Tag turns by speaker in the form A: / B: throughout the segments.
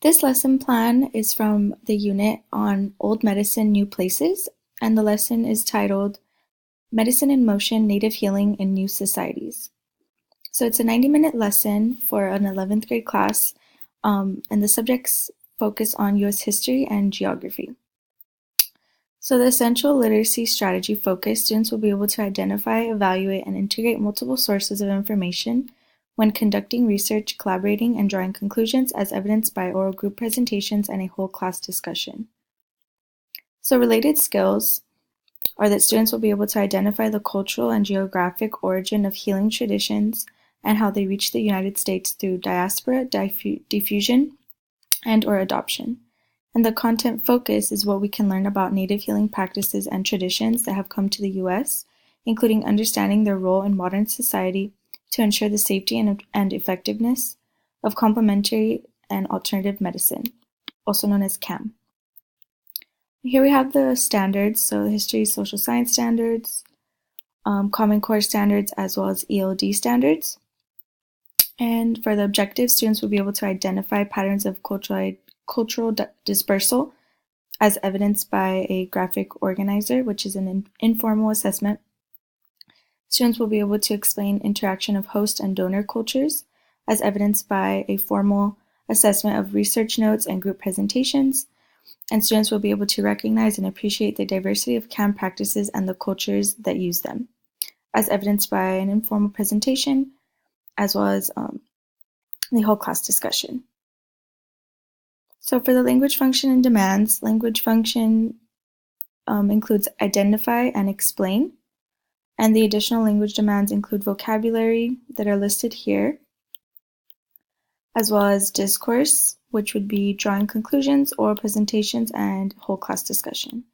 A: This lesson plan is from the unit on Old Medicine, New Places, and the lesson is titled Medicine in Motion, Native Healing in New Societies. So it's a 90-minute lesson for an 11th grade class, and the subjects focus on U.S. history and geography. So the essential literacy strategy focus, students will be able to identify, evaluate, and integrate multiple sources of information when conducting research, collaborating, and drawing conclusions as evidenced by oral group presentations and a whole class discussion. So related skills are that students will be able to identify the cultural and geographic origin of healing traditions and how they reach the United States through diaspora, diffusion, and/or adoption. And the content focus is what we can learn about Native healing practices and traditions that have come to the U.S., including understanding their role in modern society to ensure the safety and effectiveness of complementary and alternative medicine, also known as CAM. Here we have the standards, so the history, social science standards, Common Core standards, as well as ELD standards. And for the objectives, students will be able to identify patterns of cultural dispersal as evidenced by a graphic organizer, which is an informal assessment. Students will be able to explain interaction of host and donor cultures as evidenced by a formal assessment of research notes and group presentations. And students will be able to recognize and appreciate the diversity of CAM practices and the cultures that use them, as evidenced by an informal presentation, as well as the whole class discussion. So for the language function and demands, language function includes identify and explain, and the additional language demands include vocabulary that are listed here, as well as discourse, which would be drawing conclusions, oral presentations, and whole class discussion.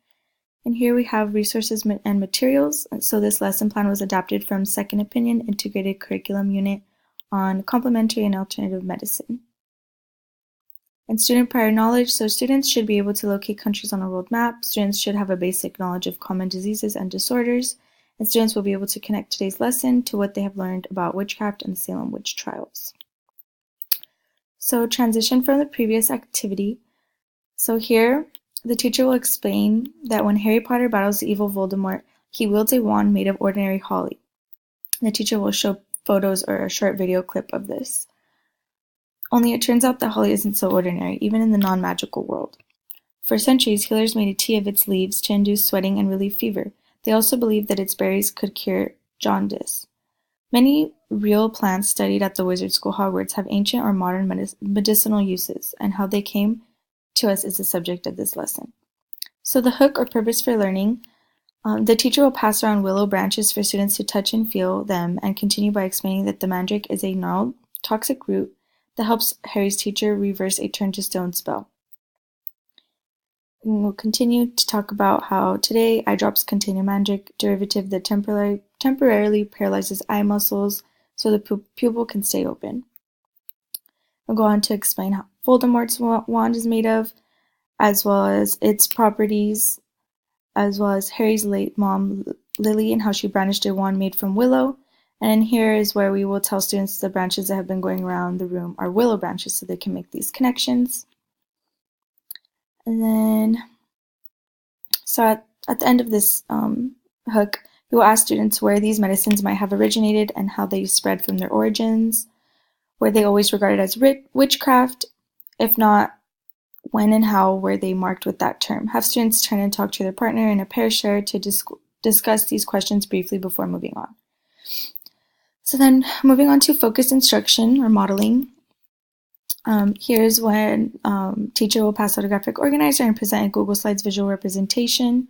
A: And here we have resources and materials. So this lesson plan was adapted from Second Opinion Integrated Curriculum Unit on Complementary and Alternative Medicine. And student prior knowledge, so students should be able to locate countries on a world map. Students should have a basic knowledge of common diseases and disorders, and students will be able to connect today's lesson to what they have learned about witchcraft and the Salem witch trials. So transition from the previous activity. So here, the teacher will explain that when Harry Potter battles the evil Voldemort, he wields a wand made of ordinary holly. The teacher will show photos or a short video clip of this. Only it turns out that holly isn't so ordinary, even in the non-magical world. For centuries, healers made a tea of its leaves to induce sweating and relieve fever. They also believed that its berries could cure jaundice. Many real plants studied at the wizard school Hogwarts have ancient or modern medicinal uses, and how they came to us is the subject of this lesson. So the hook or purpose for learning, the teacher will pass around willow branches for students to touch and feel them, and continue by explaining that the mandrake is a gnarled, toxic root that helps Harry's teacher reverse a turn to stone spell. And we'll continue to talk about how today eye drops contain a mandrake derivative that temporarily paralyzes eye muscles so the pupil can stay open. We'll go on to explain how Voldemort's wand is made of, as well as its properties, as well as Harry's late mom, Lily, and how she brandished a wand made from willow. And in here is where we will tell students the branches that have been going around the room are willow branches so they can make these connections. And then, so at the end of this hook, we will ask students where these medicines might have originated and how they spread from their origins. Were they always regarded as witchcraft? If not, when and how were they marked with that term? Have students turn and talk to their partner in a pair share to discuss these questions briefly before moving on. So then moving on to focused instruction or modeling. Here's when teacher will pass out a graphic organizer and present a Google Slides visual representation,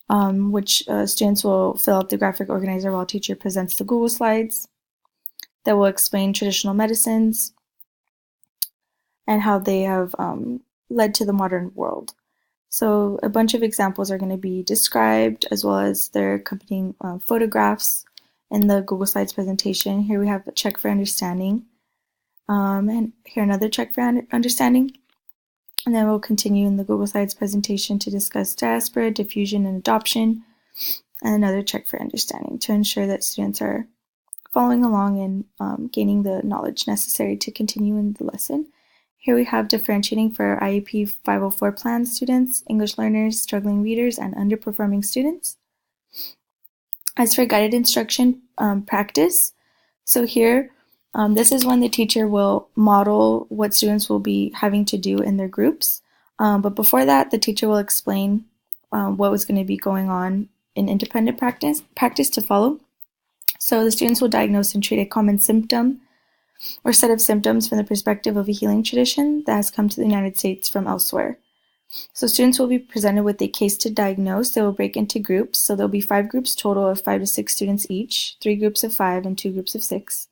A: which students will fill out the graphic organizer while teacher presents the Google Slides. That will explain traditional medicines and how they have led to the modern world. So a bunch of examples are going to be described, as well as their accompanying photographs in the Google Slides presentation. Here we have a check for understanding, and here another check for understanding. And then we'll continue in the Google Slides presentation to discuss diaspora, diffusion, and adoption, and another check for understanding to ensure that students are following along and gaining the knowledge necessary to continue in the lesson. Here we have differentiating for IEP 504 plan students, English learners, struggling readers, and underperforming students. As for guided instruction practice, so here, this is when the teacher will model what students will be having to do in their groups. But before that, the teacher will explain what was going to be going on in independent practice to follow. So the students will diagnose and treat a common symptom or set of symptoms from the perspective of a healing tradition that has come to the United States from elsewhere. So students will be presented with a case to diagnose. They will break into groups. So there'll be 5 groups total of 5 to 6 students each, 3 groups of 5 and 2 groups of 6.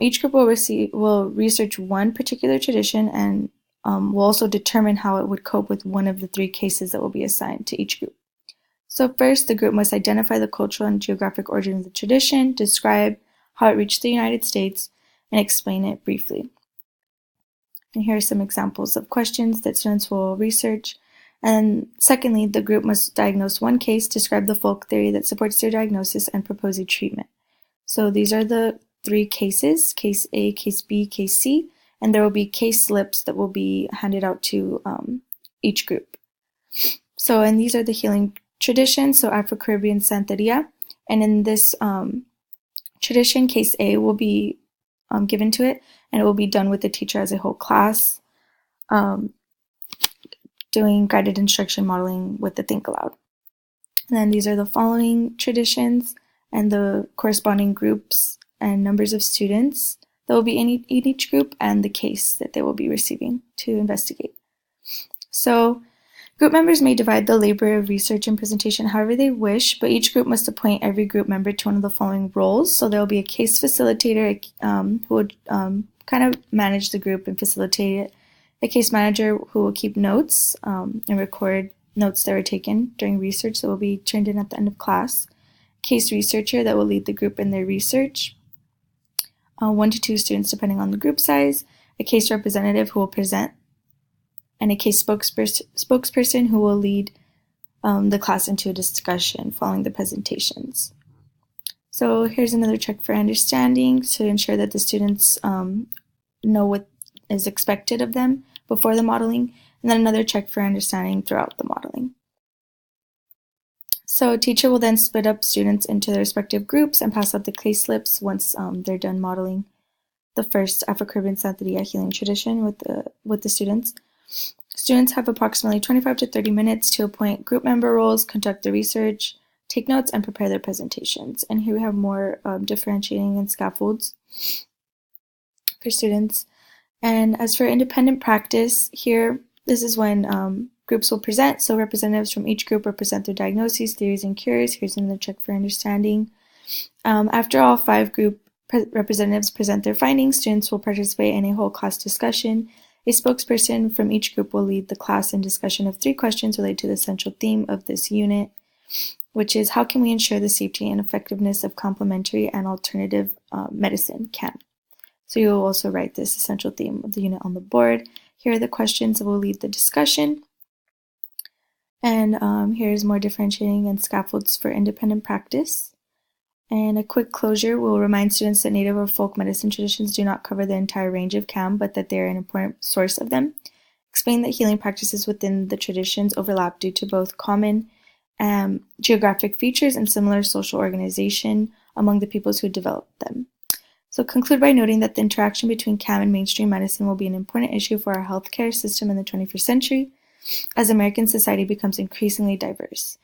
A: Each group will research one particular tradition and will also determine how it would cope with one of the 3 cases that will be assigned to each group. So first, the group must identify the cultural and geographic origin of the tradition, describe how it reached the United States, and explain it briefly. And here are some examples of questions that students will research. And secondly, the group must diagnose one case, describe the folk theory that supports their diagnosis, and propose a treatment. So these are the 3 cases, case A, case B, case C, and there will be case slips that will be handed out to each group. So, and these are the healing traditions, so Afro-Caribbean Santeria. And in this tradition, case A will be given to it, and it will be done with the teacher as a whole class, doing guided instruction modeling with the Think Aloud. And then these are the following traditions and the corresponding groups and numbers of students that will be in each group and the case that they will be receiving to investigate. So group members may divide the labor of research and presentation however they wish, but each group must appoint every group member to one of the following roles. So there will be a case facilitator who would kind of manage the group and facilitate it, a case manager who will keep notes and record notes that were taken during research that will be turned in at the end of class, case researcher that will lead the group in their research, 1 to 2 students depending on the group size, a case representative who will present, and a case spokesperson who will lead the class into a discussion following the presentations. So here's another check for understanding to ensure that the students know what is expected of them before the modeling, and then another check for understanding throughout the modeling. So a teacher will then split up students into their respective groups and pass out the case slips once they're done modeling the first Afro-Caribbean Santeria healing tradition with the students. Students have approximately 25 to 30 minutes to appoint group member roles, conduct the research, take notes, and prepare their presentations. And here we have more differentiating and scaffolds for students. And as for independent practice, here, this is when groups will present. So representatives from each group will present their diagnoses, theories, and cures. Here's another check for understanding. After all 5 group representatives present their findings, students will participate in a whole class discussion. A spokesperson from each group will lead the class in discussion of 3 questions related to the central theme of this unit, which is how can we ensure the safety and effectiveness of complementary and alternative medicine, CAM. So you will also write this essential theme of the unit on the board. Here are the questions that will lead the discussion. And here's more differentiating and scaffolds for independent practice. And a quick closure will remind students that Native or folk medicine traditions do not cover the entire range of CAM, but that they are an important source of them. Explain that healing practices within the traditions overlap due to both common geographic features and similar social organization among the peoples who developed them. So conclude by noting that the interaction between CAM and mainstream medicine will be an important issue for our healthcare system in the 21st century as American society becomes increasingly diverse.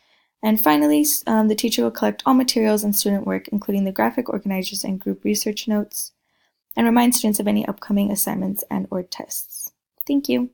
A: And finally, the teacher will collect all materials and student work, including the graphic organizers and group research notes, and remind students of any upcoming assignments and/or tests. Thank you.